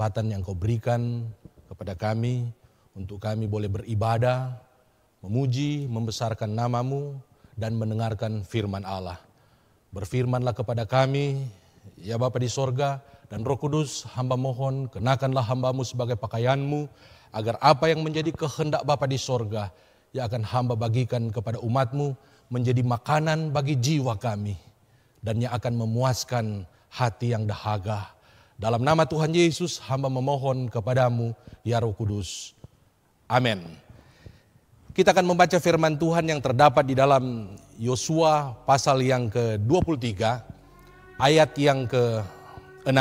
kesempatan yang Kau berikan kepada kami untuk kami boleh beribadah, memuji, membesarkan nama-Mu, dan mendengarkan firman Allah. Berfirmanlah kepada kami, ya Bapa di sorga, dan Roh Kudus, hamba mohon kenakanlah hamba-Mu sebagai pakaian-Mu, agar apa yang menjadi kehendak Bapa di sorga, yang akan hamba bagikan kepada umat-Mu, menjadi makanan bagi jiwa kami, dan yang akan memuaskan hati yang dahaga. Dalam nama Tuhan Yesus, hamba memohon kepadamu, ya Roh Kudus. Amin. Kita akan membaca firman Tuhan yang terdapat di dalam Yosua pasal yang ke-23, ayat yang ke-6,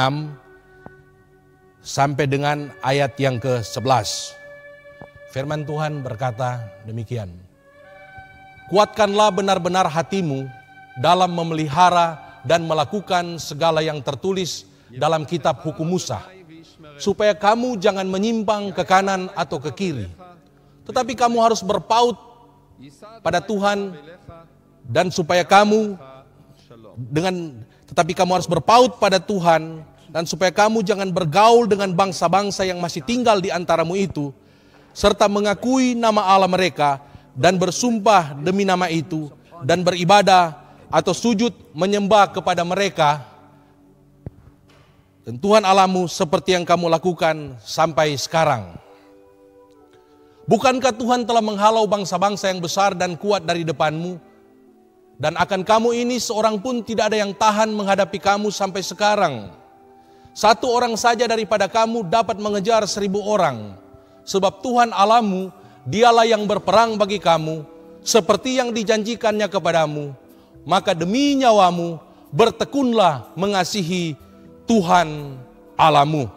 sampai dengan ayat yang ke-11. Firman Tuhan berkata demikian. Kuatkanlah benar-benar hatimu dalam memelihara dan melakukan segala yang tertulis dalam kitab hukum Musa, supaya kamu jangan menyimpang ke kanan atau ke kiri. Tetapi kamu harus berpaut pada Tuhan dan supaya kamu harus berpaut pada Tuhan dan supaya kamu jangan bergaul dengan bangsa-bangsa yang masih tinggal di antaramu itu, serta mengakui nama Allah mereka dan bersumpah demi nama itu dan beribadah atau sujud menyembah kepada mereka dan Tuhan Allahmu seperti yang kamu lakukan sampai sekarang. Bukankah Tuhan telah menghalau bangsa-bangsa yang besar dan kuat dari depanmu? Dan akan kamu ini seorang pun tidak ada yang tahan menghadapi kamu sampai sekarang. Satu orang saja daripada kamu dapat mengejar 1000 orang. Sebab Tuhan Allahmu, dialah yang berperang bagi kamu, seperti yang dijanjikannya kepadamu. Maka demi nyawamu, bertekunlah mengasihi Tuhan Allahmu.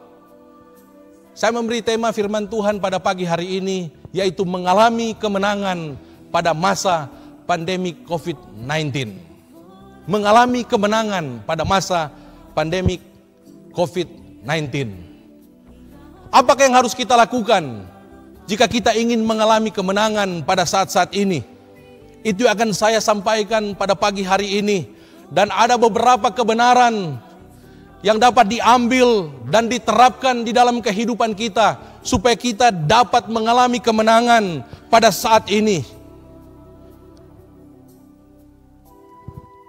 Saya memberi tema firman Tuhan pada pagi hari ini, yaitu mengalami kemenangan pada masa pandemi COVID-19. Mengalami kemenangan pada masa pandemi COVID-19. Apakah yang harus kita lakukan jika kita ingin mengalami kemenangan pada saat-saat ini? Itu akan saya sampaikan pada pagi hari ini. Dan ada beberapa kebenaran yang dapat diambil dan diterapkan di dalam kehidupan kita supaya kita dapat mengalami kemenangan pada saat ini.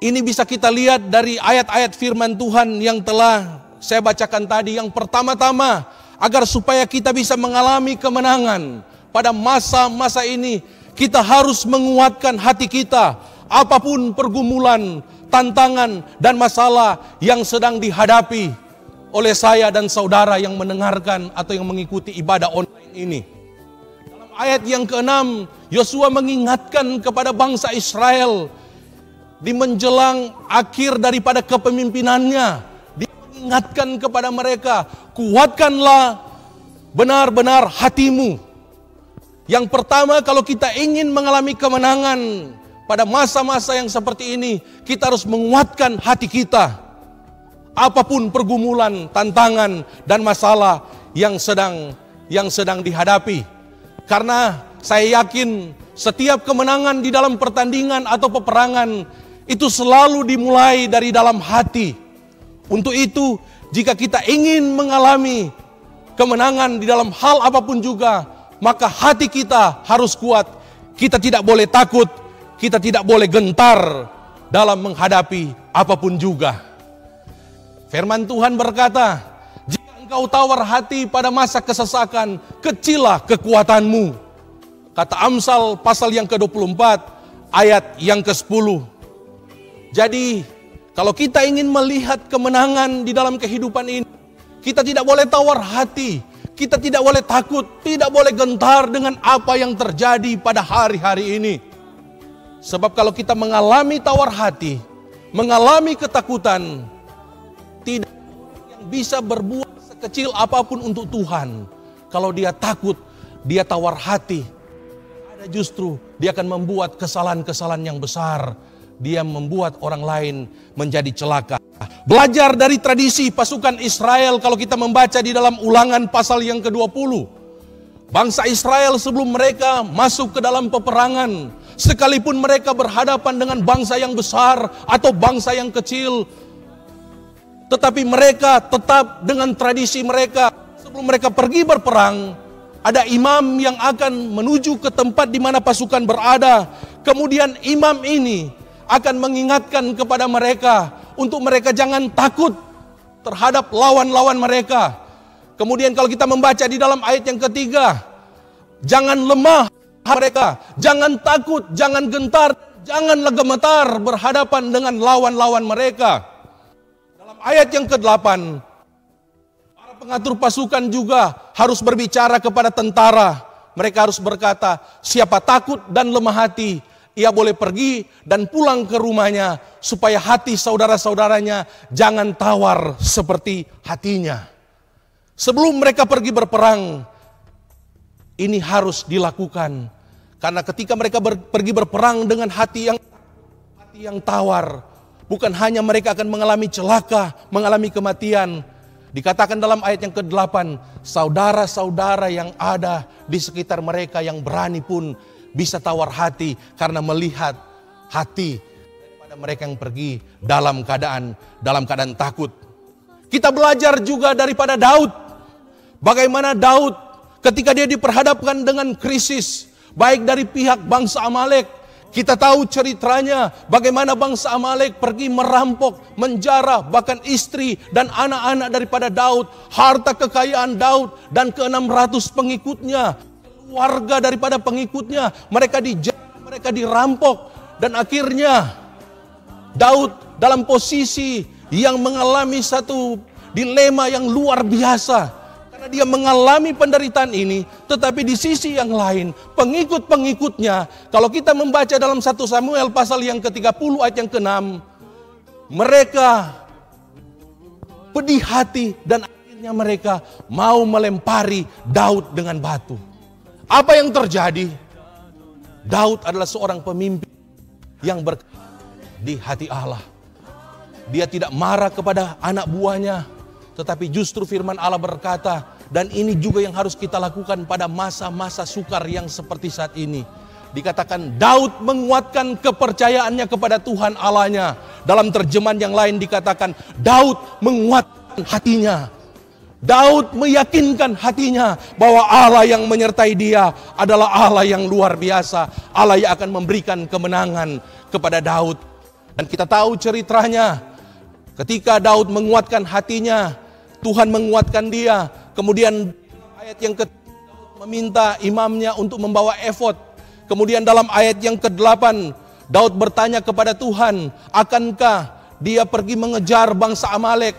Ini bisa kita lihat dari ayat-ayat firman Tuhan yang telah saya bacakan tadi. Yang pertama-tama, agar supaya kita bisa mengalami kemenangan pada masa-masa ini, kita harus menguatkan hati kita. Apapun pergumulan, tantangan dan masalah yang sedang dihadapi oleh saya dan saudara yang mendengarkan atau yang mengikuti ibadah online ini. Dalam ayat yang ke-6, Yosua mengingatkan kepada bangsa Israel di menjelang akhir daripada kepemimpinannya. Dia mengingatkan kepada mereka, kuatkanlah benar-benar hatimu. Yang pertama, kalau kita ingin mengalami kemenangan pada masa-masa yang seperti ini, kita harus menguatkan hati kita. Apapun pergumulan, tantangan, dan masalah yang sedang dihadapi. Karena saya yakin setiap kemenangan di dalam pertandingan atau peperangan itu selalu dimulai dari dalam hati. Untuk itu, jika kita ingin mengalami kemenangan di dalam hal apapun juga, maka hati kita harus kuat. Kita tidak boleh takut. Kita tidak boleh gentar dalam menghadapi apapun juga. Firman Tuhan berkata, jika engkau tawar hati pada masa kesesakan, kecillah kekuatanmu. Kata Amsal pasal yang ke-24, ayat yang ke-10. Jadi, kalau kita ingin melihat kemenangan di dalam kehidupan ini, kita tidak boleh tawar hati. Kita tidak boleh takut, tidak boleh gentar dengan apa yang terjadi pada hari-hari ini. Sebab kalau kita mengalami tawar hati, mengalami ketakutan, tidak yang bisa berbuat sekecil apapun untuk Tuhan. Kalau dia takut, dia tawar hati, ada justru dia akan membuat kesalahan-kesalahan yang besar. Dia membuat orang lain menjadi celaka. Belajar dari tradisi pasukan Israel kalau kita membaca di dalam Ulangan pasal yang ke-20. Bangsa Israel sebelum mereka masuk ke dalam peperangan, sekalipun mereka berhadapan dengan bangsa yang besar atau bangsa yang kecil, tetapi mereka tetap dengan tradisi mereka. sebelum mereka pergi berperang, ada imam yang akan menuju ke tempat di mana pasukan berada. Kemudian imam ini akan mengingatkan kepada mereka untuk mereka jangan takut terhadap lawan-lawan mereka. Kemudian kalau kita membaca di dalam ayat yang ketiga, jangan lemah mereka, jangan takut, jangan gentar, janganlah gemetar berhadapan dengan lawan-lawan mereka. Dalam ayat yang ke-8, para pengatur pasukan juga harus berbicara kepada tentara. Mereka harus berkata, siapa takut dan lemah hati, ia boleh pergi dan pulang ke rumahnya, supaya hati saudara-saudaranya jangan tawar seperti hatinya. Sebelum mereka pergi berperang, ini harus dilakukan. Karena ketika mereka pergi berperang dengan hati yang tawar, bukan hanya mereka akan mengalami celaka, mengalami kematian. Dikatakan dalam ayat yang ke-8, saudara-saudara yang ada di sekitar mereka yang berani pun bisa tawar hati karena melihat hati daripada mereka yang pergi dalam keadaan takut. Kita belajar juga daripada Daud. Bagaimana Daud ketika dia diperhadapkan dengan krisis, baik dari pihak bangsa Amalek. Kita tahu ceritanya bagaimana bangsa Amalek pergi merampok, menjarah bahkan istri dan anak-anak daripada Daud, harta kekayaan Daud dan ke-600 pengikutnya, keluarga daripada pengikutnya, mereka dijarah, mereka dirampok. Dan akhirnya Daud dalam posisi yang mengalami satu dilema yang luar biasa. Dia mengalami penderitaan ini, tetapi di sisi yang lain, pengikut-pengikutnya, kalau kita membaca dalam 1 Samuel pasal yang ke-30 ayat yang ke-6, mereka pedih hati dan akhirnya mereka mau melempari Daud dengan batu. Apa yang terjadi? Daud adalah seorang pemimpin yang di hati Allah. Dia tidak marah kepada anak buahnya, tetapi justru firman Allah berkata, dan ini juga yang harus kita lakukan pada masa-masa sukar yang seperti saat ini. Dikatakan Daud menguatkan kepercayaannya kepada Tuhan Allahnya. Dalam terjemahan yang lain dikatakan Daud menguatkan hatinya. Daud meyakinkan hatinya bahwa Allah yang menyertai dia adalah Allah yang luar biasa. Allah yang akan memberikan kemenangan kepada Daud. Dan kita tahu ceritanya, ketika Daud menguatkan hatinya, Tuhan menguatkan dia. Kemudian ayat yang ke-8 meminta imamnya untuk membawa efod. Kemudian dalam ayat yang ke-8 Daud bertanya kepada Tuhan, akankah dia pergi mengejar bangsa Amalek?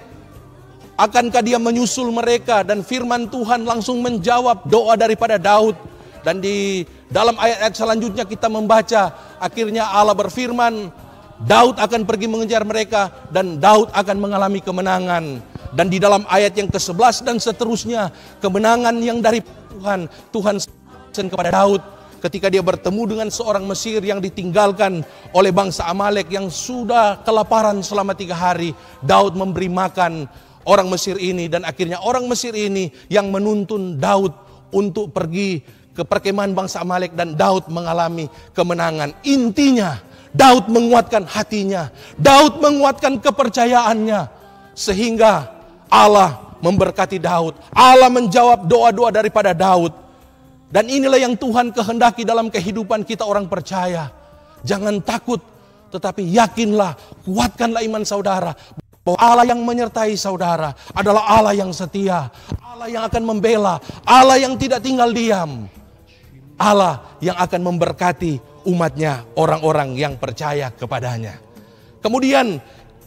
Akankah dia menyusul mereka? Dan firman Tuhan langsung menjawab doa daripada Daud. Dan di dalam ayat-ayat selanjutnya kita membaca, akhirnya Allah berfirman, Daud akan pergi mengejar mereka dan Daud akan mengalami kemenangan. Dan di dalam ayat yang ke-11 dan seterusnya, kemenangan yang dari Tuhan kepada Daud ketika dia bertemu dengan seorang Mesir yang ditinggalkan oleh bangsa Amalek yang sudah kelaparan selama 3 hari. Daud memberi makan orang Mesir ini dan akhirnya orang Mesir ini yang menuntun Daud untuk pergi ke perkemahan bangsa Amalek dan Daud mengalami kemenangan. Intinya Daud menguatkan hatinya, Daud menguatkan kepercayaannya sehingga Allah memberkati Daud. Allah menjawab doa-doa daripada Daud. Dan inilah yang Tuhan kehendaki dalam kehidupan kita orang percaya. Jangan takut, tetapi yakinlah, kuatkanlah iman saudara. Bahwa Allah yang menyertai saudara adalah Allah yang setia. Allah yang akan membela. Allah yang tidak tinggal diam. Allah yang akan memberkati umatnya, orang-orang yang percaya kepadanya. Kemudian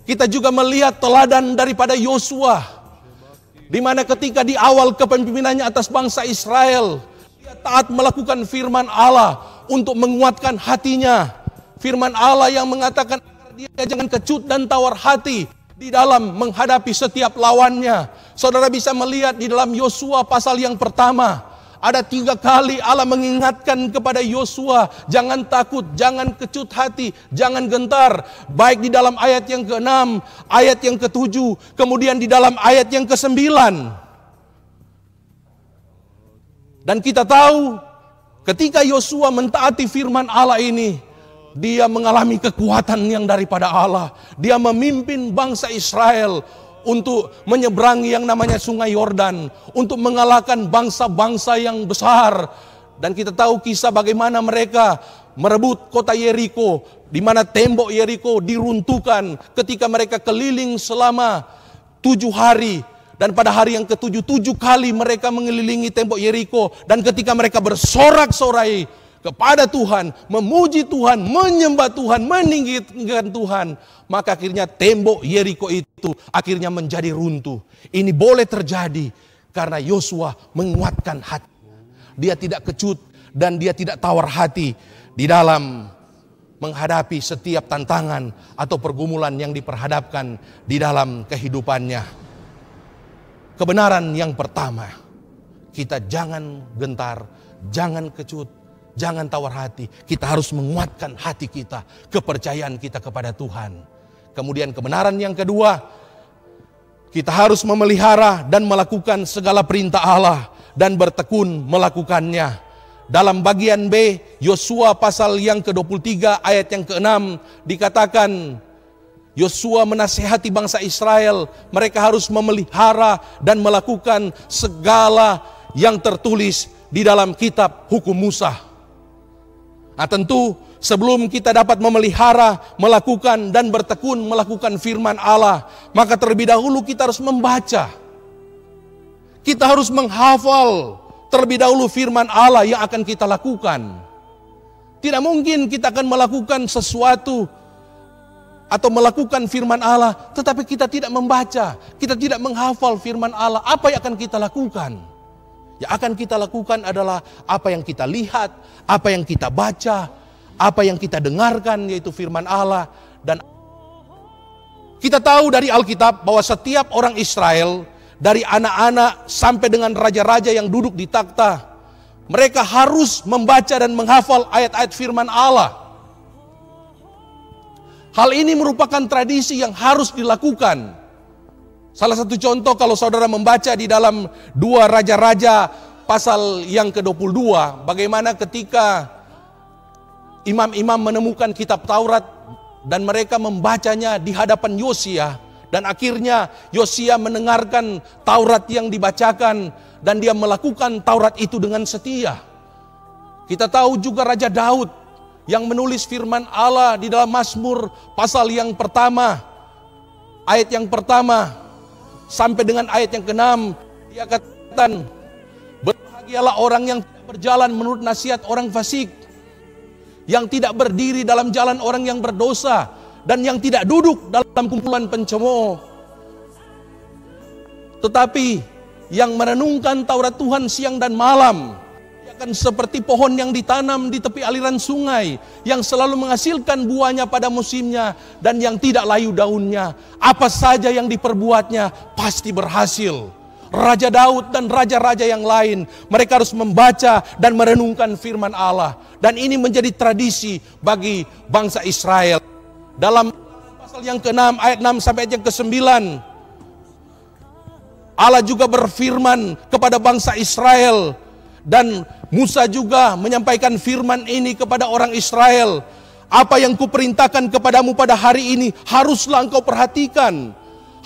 kita juga melihat teladan daripada Yosua, di mana ketika di awal kepemimpinannya atas bangsa Israel, dia taat melakukan firman Allah untuk menguatkan hatinya. Firman Allah yang mengatakan dia jangan kecut dan tawar hati di dalam menghadapi setiap lawannya. Saudara bisa melihat di dalam Yosua pasal yang pertama, ada 3 kali Allah mengingatkan kepada Yosua, jangan takut, jangan kecut hati, jangan gentar. Baik di dalam ayat yang ke-6, ayat yang ke-7, kemudian di dalam ayat yang ke-9. Dan kita tahu ketika Yosua mentaati firman Allah ini, dia mengalami kekuatan yang daripada Allah. Dia memimpin bangsa Israel untuk menyeberangi yang namanya Sungai Yordan, untuk mengalahkan bangsa-bangsa yang besar. Dan kita tahu kisah bagaimana mereka merebut kota Yeriko, di mana tembok Yeriko diruntuhkan ketika mereka keliling selama 7 hari. Dan pada hari yang ke-7, 7 kali mereka mengelilingi tembok Yeriko. Dan ketika mereka bersorak-sorai kepada Tuhan, memuji Tuhan, menyembah Tuhan, meninggikan Tuhan, maka akhirnya tembok Yeriko itu akhirnya menjadi runtuh. Ini boleh terjadi karena Yosua menguatkan hati. Dia tidak kecut dan dia tidak tawar hati di dalam menghadapi setiap tantangan atau pergumulan yang diperhadapkan di dalam kehidupannya. Kebenaran yang pertama, kita jangan gentar, jangan kecut, jangan tawar hati. Kita harus menguatkan hati kita, kepercayaan kita kepada Tuhan. Kemudian kebenaran yang kedua, kita harus memelihara dan melakukan segala perintah Allah dan bertekun melakukannya. Dalam bagian B, Yosua pasal yang ke-23 ayat yang ke-6 dikatakan, Yosua menasihati bangsa Israel, mereka harus memelihara dan melakukan segala yang tertulis di dalam kitab hukum Musa. Nah tentu sebelum kita dapat memelihara, melakukan dan bertekun melakukan firman Allah, maka terlebih dahulu kita harus membaca. Kita harus menghafal terlebih dahulu firman Allah yang akan kita lakukan. Tidak mungkin kita akan melakukan sesuatu atau melakukan firman Allah, tetapi kita tidak membaca, kita tidak menghafal firman Allah. Apa yang akan kita lakukan? Yang akan kita lakukan adalah apa yang kita lihat, apa yang kita baca, apa yang kita dengarkan, yaitu firman Allah. Dan kita tahu dari Alkitab bahwa setiap orang Israel, dari anak-anak sampai dengan raja-raja yang duduk di takhta, mereka harus membaca dan menghafal ayat-ayat firman Allah. Hal ini merupakan tradisi yang harus dilakukan. Salah satu contoh kalau saudara membaca di dalam 2 Raja-Raja pasal yang ke-22, bagaimana ketika imam-imam menemukan kitab Taurat dan mereka membacanya di hadapan Yosia, dan akhirnya Yosia mendengarkan Taurat yang dibacakan dan dia melakukan Taurat itu dengan setia. Kita tahu juga Raja Daud yang menulis firman Allah di dalam Mazmur pasal yang pertama, ayat yang pertama sampai dengan ayat yang ke-6, dia katakan, berbahagialah orang yang tidak berjalan menurut nasihat orang fasik, yang tidak berdiri dalam jalan orang yang berdosa, dan yang tidak duduk dalam kumpulan pencemooh, tetapi yang merenungkan Taurat Tuhan siang dan malam. Akan seperti pohon yang ditanam di tepi aliran sungai, yang selalu menghasilkan buahnya pada musimnya dan yang tidak layu daunnya. Apa saja yang diperbuatnya pasti berhasil. Raja Daud dan raja-raja yang lain, mereka harus membaca dan merenungkan firman Allah. Dan ini menjadi tradisi bagi bangsa Israel. Dalam pasal yang ke-6 ayat 6 sampai ayat yang ke-9, Allah juga berfirman kepada bangsa Israel, dan Musa juga menyampaikan firman ini kepada orang Israel. Apa yang kuperintahkan kepadamu pada hari ini haruslah engkau perhatikan.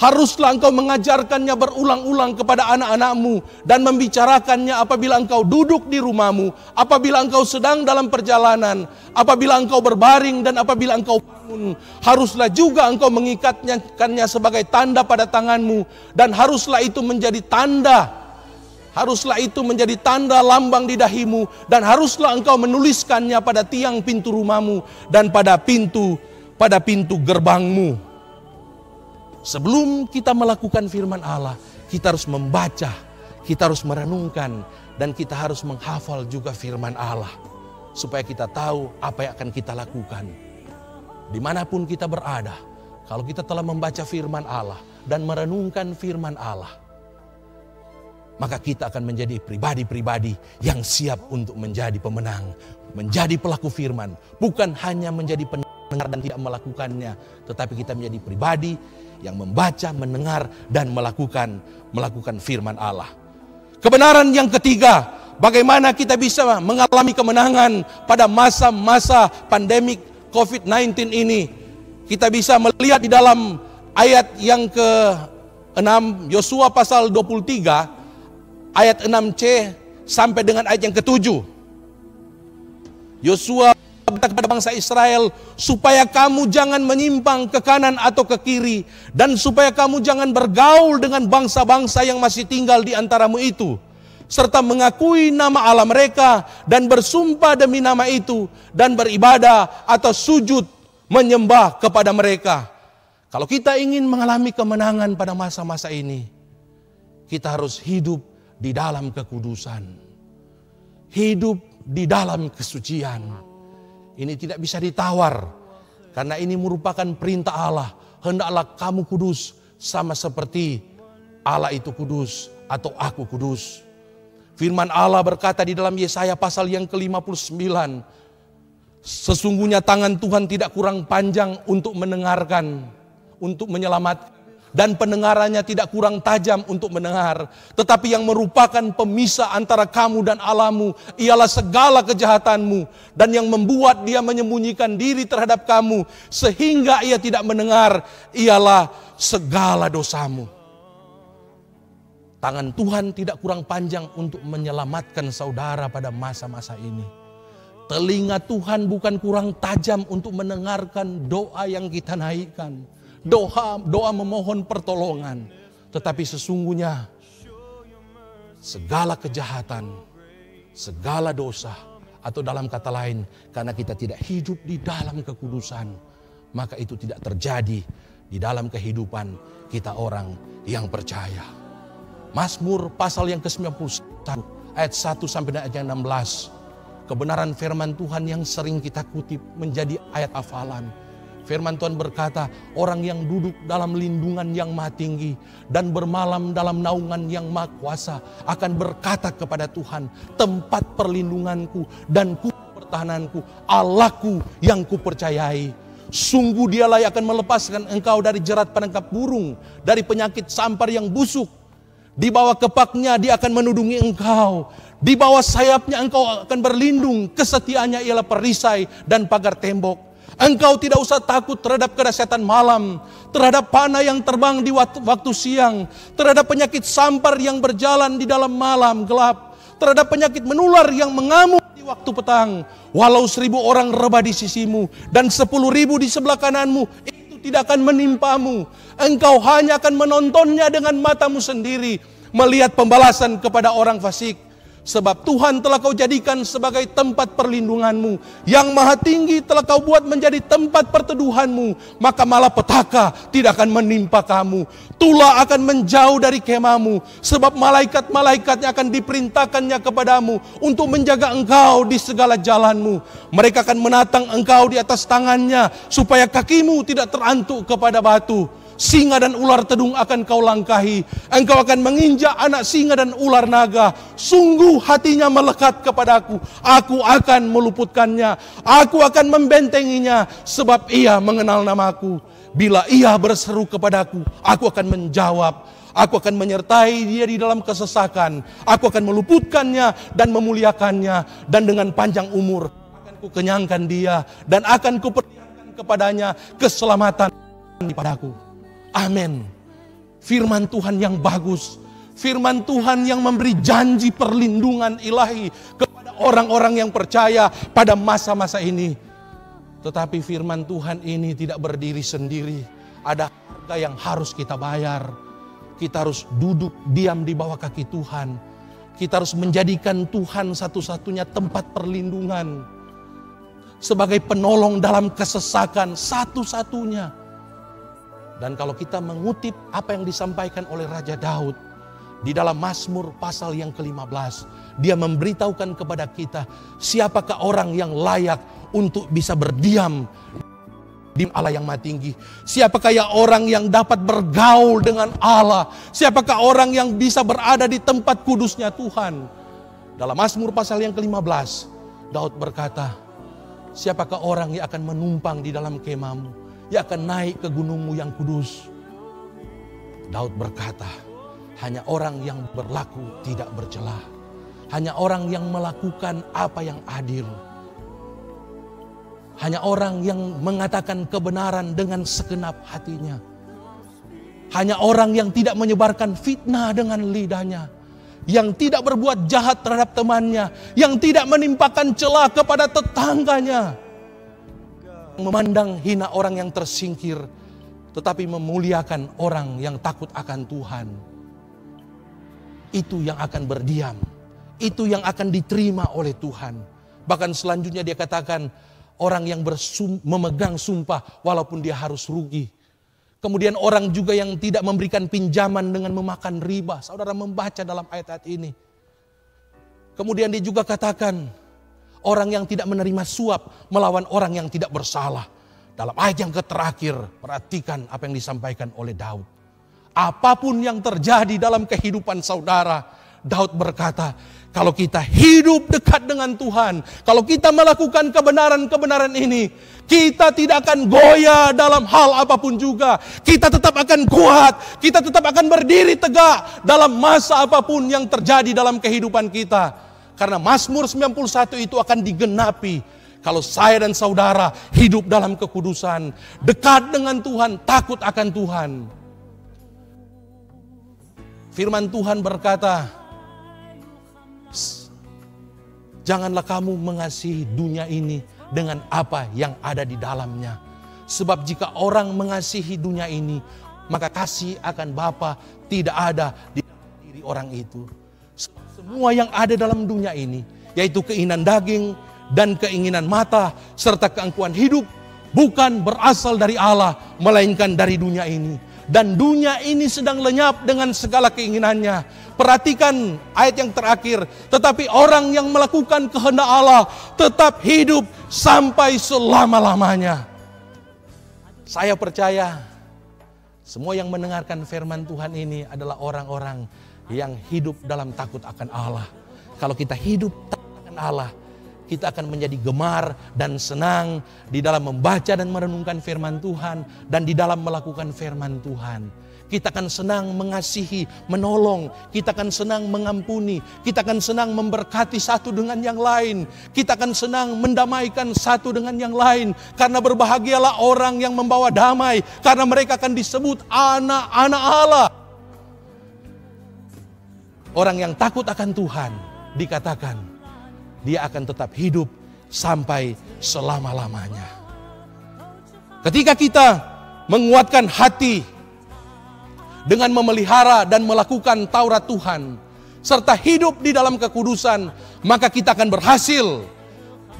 Haruslah engkau mengajarkannya berulang-ulang kepada anak-anakmu dan membicarakannya apabila engkau duduk di rumahmu, apabila engkau sedang dalam perjalanan, apabila engkau berbaring dan apabila engkau bangun. Haruslah juga engkau mengikatnya sebagai tanda pada tanganmu, dan haruslah itu menjadi tanda. Haruslah itu menjadi tanda lambang di dahimu, dan haruslah engkau menuliskannya pada tiang pintu rumahmu dan pada pintu gerbangmu. Sebelum kita melakukan firman Allah, kita harus membaca, kita harus merenungkan, dan kita harus menghafal juga firman Allah, supaya kita tahu apa yang akan kita lakukan. Dimanapun kita berada, kalau kita telah membaca firman Allah dan merenungkan firman Allah, maka kita akan menjadi pribadi-pribadi yang siap untuk menjadi pemenang, menjadi pelaku firman, bukan hanya menjadi pendengar dan tidak melakukannya, tetapi kita menjadi pribadi yang membaca, mendengar, dan melakukan firman Allah. Kebenaran yang ketiga, bagaimana kita bisa mengalami kemenangan pada masa-masa pandemik COVID-19 ini. Kita bisa melihat di dalam ayat yang 6, Yosua pasal 23 ayat 6c sampai dengan ayat yang ke-7. Yosua berkata kepada bangsa Israel, supaya kamu jangan menyimpang ke kanan atau ke kiri, dan supaya kamu jangan bergaul dengan bangsa-bangsa yang masih tinggal di antaramu itu, serta mengakui nama Allah mereka dan bersumpah demi nama itu, dan beribadah atau sujud menyembah kepada mereka. Kalau kita ingin mengalami kemenangan pada masa-masa ini, kita harus hidup di dalam kekudusan, hidup di dalam kesucian. Ini tidak bisa ditawar, karena ini merupakan perintah Allah. Hendaklah kamu kudus sama seperti Allah itu kudus atau aku kudus. Firman Allah berkata di dalam Yesaya pasal yang ke-59, sesungguhnya tangan Tuhan tidak kurang panjang untuk mendengarkan, untuk menyelamatkan, dan pendengarannya tidak kurang tajam untuk mendengar. Tetapi yang merupakan pemisah antara kamu dan Allahmu ialah segala kejahatanmu, dan yang membuat dia menyembunyikan diri terhadap kamu sehingga ia tidak mendengar ialah segala dosamu. Tangan Tuhan tidak kurang panjang untuk menyelamatkan saudara pada masa-masa ini. Telinga Tuhan bukan kurang tajam untuk mendengarkan doa yang kita naikkan. Doa memohon pertolongan. Tetapi sesungguhnya segala kejahatan, segala dosa, atau dalam kata lain, karena kita tidak hidup di dalam kekudusan, maka itu tidak terjadi di dalam kehidupan kita orang yang percaya. Mazmur pasal yang ke-91 ayat 1 sampai ayat yang 16. Kebenaran firman Tuhan yang sering kita kutip menjadi ayat hafalan. Firman Tuhan berkata, orang yang duduk dalam lindungan yang maha tinggi dan bermalam dalam naungan yang maha kuasa akan berkata kepada Tuhan, tempat perlindunganku dan pertahananku, Allahku yang kupercayai. Sungguh dialah yang akan melepaskan engkau dari jerat penangkap burung, dari penyakit sampar yang busuk. Di bawah kepaknya dia akan menudungi engkau. Di bawah sayapnya engkau akan berlindung. Kesetiaannya ialah perisai dan pagar tembok. Engkau tidak usah takut terhadap kedahsyatan malam, terhadap panah yang terbang di waktu siang, terhadap penyakit sampar yang berjalan di dalam malam gelap, terhadap penyakit menular yang mengamuk di waktu petang. Walau 1000 orang rebah di sisimu dan 10.000 di sebelah kananmu, itu tidak akan menimpamu. Engkau hanya akan menontonnya dengan matamu sendiri, melihat pembalasan kepada orang fasik. Sebab Tuhan telah kau jadikan sebagai tempat perlindunganmu, yang maha tinggi telah kau buat menjadi tempat perteduhanmu, maka malapetaka tidak akan menimpa kamu. Tulah akan menjauh dari kemahmu, sebab malaikat-malaikatnya akan diperintahkannya kepadamu untuk menjaga engkau di segala jalanmu. Mereka akan menatang engkau di atas tangannya, supaya kakimu tidak terantuk kepada batu. Singa dan ular tedung akan kau langkahi. Engkau akan menginjak anak singa dan ular naga. Sungguh hatinya melekat kepadaku. Aku akan meluputkannya. Aku akan membentenginya. Sebab ia mengenal namaku. Bila ia berseru kepadaku, aku akan menjawab. Aku akan menyertai dia di dalam kesesakan. Aku akan meluputkannya dan memuliakannya. Dan dengan panjang umur akan kukenyangkan dia. Dan akan kuperlihatkan kepadanya keselamatan dipadaku. Amin. Firman Tuhan yang bagus, firman Tuhan yang memberi janji perlindungan ilahi kepada orang-orang yang percaya pada masa-masa ini. Tetapi firman Tuhan ini tidak berdiri sendiri. Ada harga yang harus kita bayar. Kita harus duduk diam di bawah kaki Tuhan. Kita harus menjadikan Tuhan satu-satunya tempat perlindungan, sebagai penolong dalam kesesakan satu-satunya. Dan kalau kita mengutip apa yang disampaikan oleh Raja Daud di dalam Mazmur pasal yang ke-15, dia memberitahukan kepada kita, siapakah orang yang layak untuk bisa berdiam di Allah yang maha tinggi? Siapakah ya orang yang dapat bergaul dengan Allah? Siapakah orang yang bisa berada di tempat kudusnya Tuhan? Dalam Mazmur pasal yang ke-15, Daud berkata, siapakah orang yang akan menumpang di dalam kemahmu? Ia akan naik ke gunungmu yang kudus. Daud berkata, hanya orang yang berlaku tidak bercelah. Hanya orang yang melakukan apa yang adil. Hanya orang yang mengatakan kebenaran dengan segenap hatinya. hanya orang yang tidak menyebarkan fitnah dengan lidahnya, yang tidak berbuat jahat terhadap temannya, yang tidak menimpakan celah kepada tetangganya, memandang hina orang yang tersingkir, tetapi memuliakan orang yang takut akan Tuhan. Itu yang akan berdiam, itu yang akan diterima oleh Tuhan. Bahkan selanjutnya dia katakan, orang yang memegang sumpah walaupun dia harus rugi. Kemudian orang juga yang tidak memberikan pinjaman dengan memakan riba. Saudara membaca dalam ayat-ayat ini. Kemudian dia juga katakan, orang yang tidak menerima suap melawan orang yang tidak bersalah. Dalam ayat yang terakhir, perhatikan apa yang disampaikan oleh Daud. Apapun yang terjadi dalam kehidupan saudara, Daud berkata, kalau kita hidup dekat dengan Tuhan, kalau kita melakukan kebenaran-kebenaran ini, kita tidak akan goyah dalam hal apapun juga. Kita tetap akan kuat, kita tetap akan berdiri tegak dalam masa apapun yang terjadi dalam kehidupan kita. Karena Mazmur 91 itu akan digenapi kalau saya dan saudara hidup dalam kekudusan, dekat dengan Tuhan, takut akan Tuhan. Firman Tuhan berkata, janganlah kamu mengasihi dunia ini dengan apa yang ada di dalamnya. Sebab jika orang mengasihi dunia ini, maka kasih akan Bapa tidak ada di dalam diri orang itu. Semua yang ada dalam dunia ini, yaitu keinginan daging dan keinginan mata, serta keangkuhan hidup, bukan berasal dari Allah, melainkan dari dunia ini. Dan dunia ini sedang lenyap dengan segala keinginannya. Perhatikan ayat yang terakhir. Tetapi orang yang melakukan kehendak Allah tetap hidup sampai selama-lamanya. Saya percaya semua yang mendengarkan firman Tuhan ini adalah orang-orang yang hidup dalam takut akan Allah. Kalau kita hidup takut akan Allah, kita akan menjadi gemar dan senang di dalam membaca dan merenungkan firman Tuhan, dan di dalam melakukan firman Tuhan. Kita akan senang mengasihi, menolong. Kita akan senang mengampuni. Kita akan senang memberkati satu dengan yang lain. Kita akan senang mendamaikan satu dengan yang lain. Karena berbahagialah orang yang membawa damai, karena mereka akan disebut anak-anak Allah. Orang yang takut akan Tuhan, dikatakan dia akan tetap hidup sampai selama-lamanya. Ketika kita menguatkan hati dengan memelihara dan melakukan Taurat Tuhan, serta hidup di dalam kekudusan, maka kita akan berhasil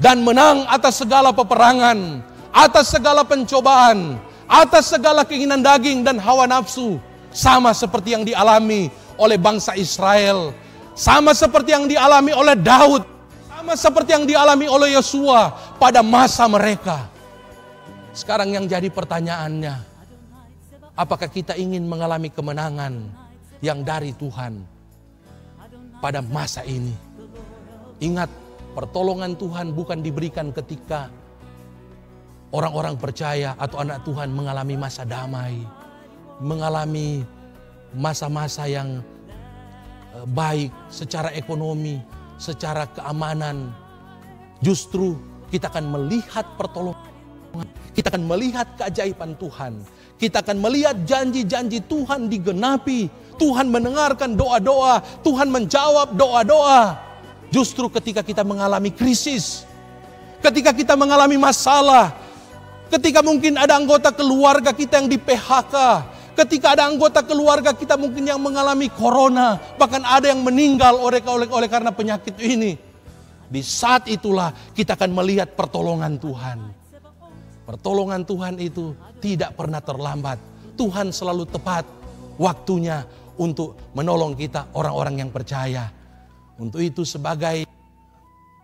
dan menang atas segala peperangan, atas segala pencobaan, atas segala keinginan daging dan hawa nafsu. Sama seperti yang dialami oleh bangsa Israel, sama seperti yang dialami oleh Daud, sama seperti yang dialami oleh Yosua pada masa mereka. Sekarang yang jadi pertanyaannya, apakah kita ingin mengalami kemenangan yang dari Tuhan pada masa ini? Ingat, pertolongan Tuhan bukan diberikan ketika orang-orang percaya atau anak Tuhan mengalami masa damai, mengalami masa-masa yang baik secara ekonomi, secara keamanan. Justru kita akan melihat pertolongan, kita akan melihat keajaiban Tuhan. Kita akan melihat janji-janji Tuhan digenapi. Tuhan mendengarkan doa-doa, Tuhan menjawab doa-doa. Justru ketika kita mengalami krisis, ketika kita mengalami masalah, ketika mungkin ada anggota keluarga kita yang di PHK, ketika ada anggota keluarga kita mungkin yang mengalami corona, bahkan ada yang meninggal oleh karena penyakit ini. Di saat itulah kita akan melihat pertolongan Tuhan. Pertolongan Tuhan itu tidak pernah terlambat. Tuhan selalu tepat waktunya untuk menolong kita, orang-orang yang percaya. Untuk itu sebagai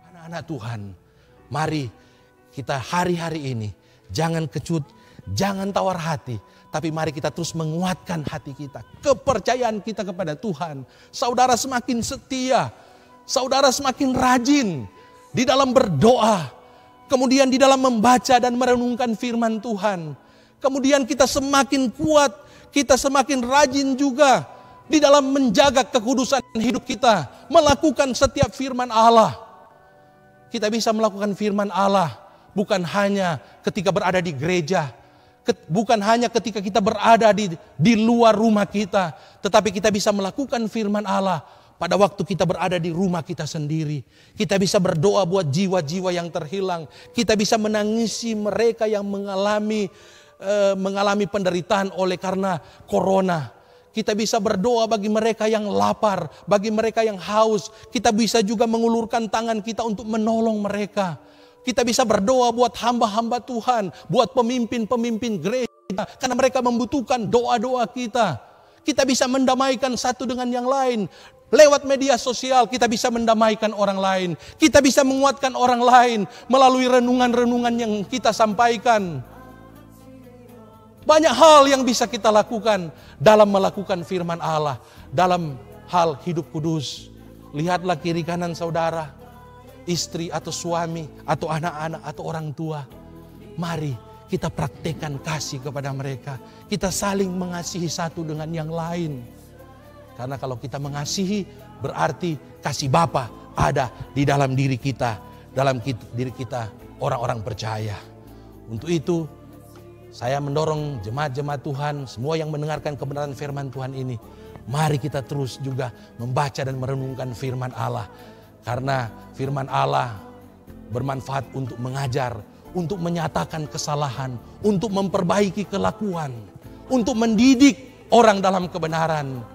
anak-anak Tuhan, mari kita hari-hari ini jangan kecut, jangan tawar hati, tapi mari kita terus menguatkan hati kita, kepercayaan kita kepada Tuhan. Saudara semakin setia, saudara semakin rajin di dalam berdoa, kemudian di dalam membaca dan merenungkan firman Tuhan. Kemudian kita semakin kuat, kita semakin rajin juga di dalam menjaga kekudusan hidup kita, melakukan setiap firman Allah. Kita bisa melakukan firman Allah bukan hanya ketika berada di gereja, bukan hanya ketika kita berada di luar rumah kita, tetapi kita bisa melakukan firman Allah pada waktu kita berada di rumah kita sendiri. Kita bisa berdoa buat jiwa-jiwa yang terhilang. Kita bisa menangisi mereka yang mengalami penderitaan oleh karena corona. Kita bisa berdoa bagi mereka yang lapar, bagi mereka yang haus. Kita bisa juga mengulurkan tangan kita untuk menolong mereka. Kita bisa berdoa buat hamba-hamba Tuhan, buat pemimpin-pemimpin gereja, karena mereka membutuhkan doa-doa kita. Kita bisa mendamaikan satu dengan yang lain. Lewat media sosial kita bisa mendamaikan orang lain. Kita bisa menguatkan orang lain melalui renungan-renungan yang kita sampaikan. Banyak hal yang bisa kita lakukan dalam melakukan firman Allah. Dalam hal hidup kudus. Lihatlah kiri kanan saudara, istri atau suami atau anak-anak atau orang tua. Mari kita praktekkan kasih kepada mereka. Kita saling mengasihi satu dengan yang lain. Karena kalau kita mengasihi berarti kasih Bapa ada di dalam diri kita. Dalam diri kita orang-orang percaya. Untuk itu saya mendorong jemaat-jemaat Tuhan, semua yang mendengarkan kebenaran firman Tuhan ini. Mari kita terus juga membaca dan merenungkan firman Allah. Karena firman Allah bermanfaat untuk mengajar, untuk menyatakan kesalahan, untuk memperbaiki kelakuan, untuk mendidik orang dalam kebenaran.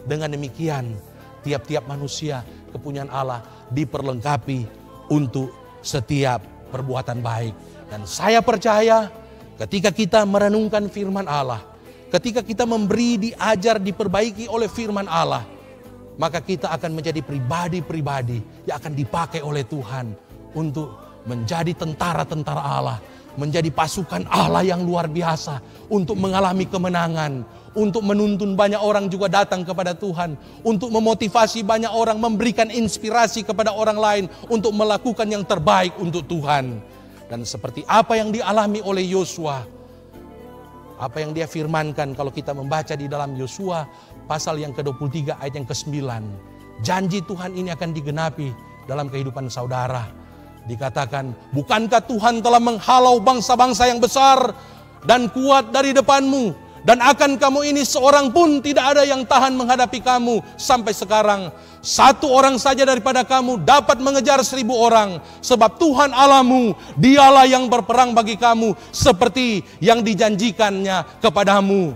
Dengan demikian, tiap-tiap manusia kepunyaan Allah diperlengkapi untuk setiap perbuatan baik. Dan saya percaya ketika kita merenungkan firman Allah, ketika kita memberi, diajar, diperbaiki oleh firman Allah, maka kita akan menjadi pribadi-pribadi yang akan dipakai oleh Tuhan untuk menjadi tentara-tentara Allah, menjadi pasukan Allah yang luar biasa untuk mengalami kemenangan, untuk menuntun banyak orang juga datang kepada Tuhan, untuk memotivasi banyak orang, memberikan inspirasi kepada orang lain untuk melakukan yang terbaik untuk Tuhan. Dan seperti apa yang dialami oleh Yosua, apa yang dia firmankan kalau kita membaca di dalam Yosua pasal yang ke-23 ayat yang ke-9. Janji Tuhan ini akan digenapi dalam kehidupan saudara. Dikatakan, bukankah Tuhan telah menghalau bangsa-bangsa yang besar dan kuat dari depanmu? Dan akan kamu ini seorang pun tidak ada yang tahan menghadapi kamu sampai sekarang. Satu orang saja daripada kamu dapat mengejar 1000 orang. Sebab Tuhan Allahmu, dialah yang berperang bagi kamu seperti yang dijanjikannya kepadamu.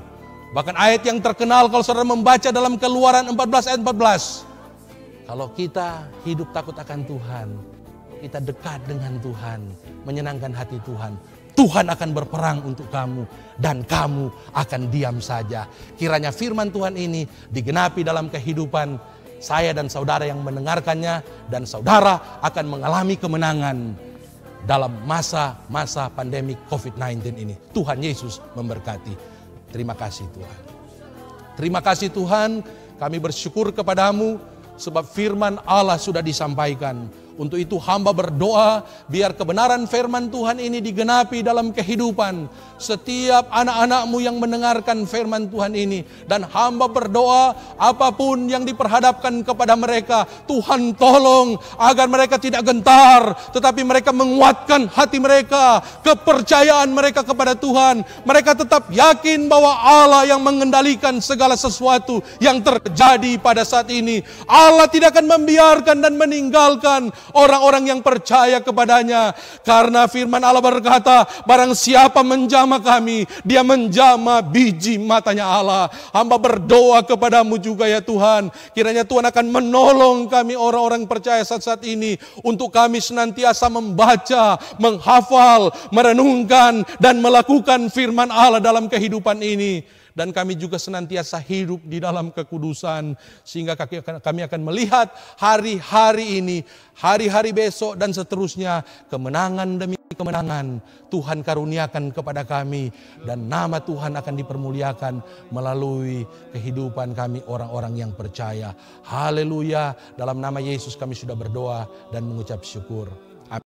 Bahkan ayat yang terkenal kalau saudara membaca dalam Keluaran 14 ayat 14. Kalau kita hidup takut akan Tuhan, kita dekat dengan Tuhan, menyenangkan hati Tuhan, Tuhan akan berperang untuk kamu dan kamu akan diam saja. Kiranya firman Tuhan ini digenapi dalam kehidupan saya dan saudara yang mendengarkannya, dan saudara akan mengalami kemenangan dalam masa-masa pandemi COVID-19 ini. Tuhan Yesus memberkati. Terima kasih Tuhan. Terima kasih Tuhan, kami bersyukur kepadamu sebab firman Allah sudah disampaikan. Untuk itu hamba berdoa biar kebenaran firman Tuhan ini digenapi dalam kehidupan setiap anak-anakmu yang mendengarkan firman Tuhan ini. Dan hamba berdoa apapun yang diperhadapkan kepada mereka, Tuhan tolong agar mereka tidak gentar, tetapi mereka menguatkan hati mereka, kepercayaan mereka kepada Tuhan. Mereka tetap yakin bahwa Allah yang mengendalikan segala sesuatu yang terjadi pada saat ini. Allah tidak akan membiarkan dan meninggalkan orang-orang yang percaya kepadanya. Karena firman Allah berkata, barang siapa menjamah kami, dia menjamah biji matanya Allah. Hamba berdoa kepadamu juga ya Tuhan, kiranya Tuhan akan menolong kami orang-orang percaya saat ini, untuk kami senantiasa membaca, menghafal, merenungkan, dan melakukan firman Allah dalam kehidupan ini. Dan kami juga senantiasa hidup di dalam kekudusan, sehingga kami akan melihat hari-hari ini, hari-hari besok dan seterusnya, kemenangan demi kemenangan Tuhan karuniakan kepada kami, dan nama Tuhan akan dipermuliakan melalui kehidupan kami orang-orang yang percaya. Haleluya. Dalam nama Yesus kami sudah berdoa dan mengucap syukur.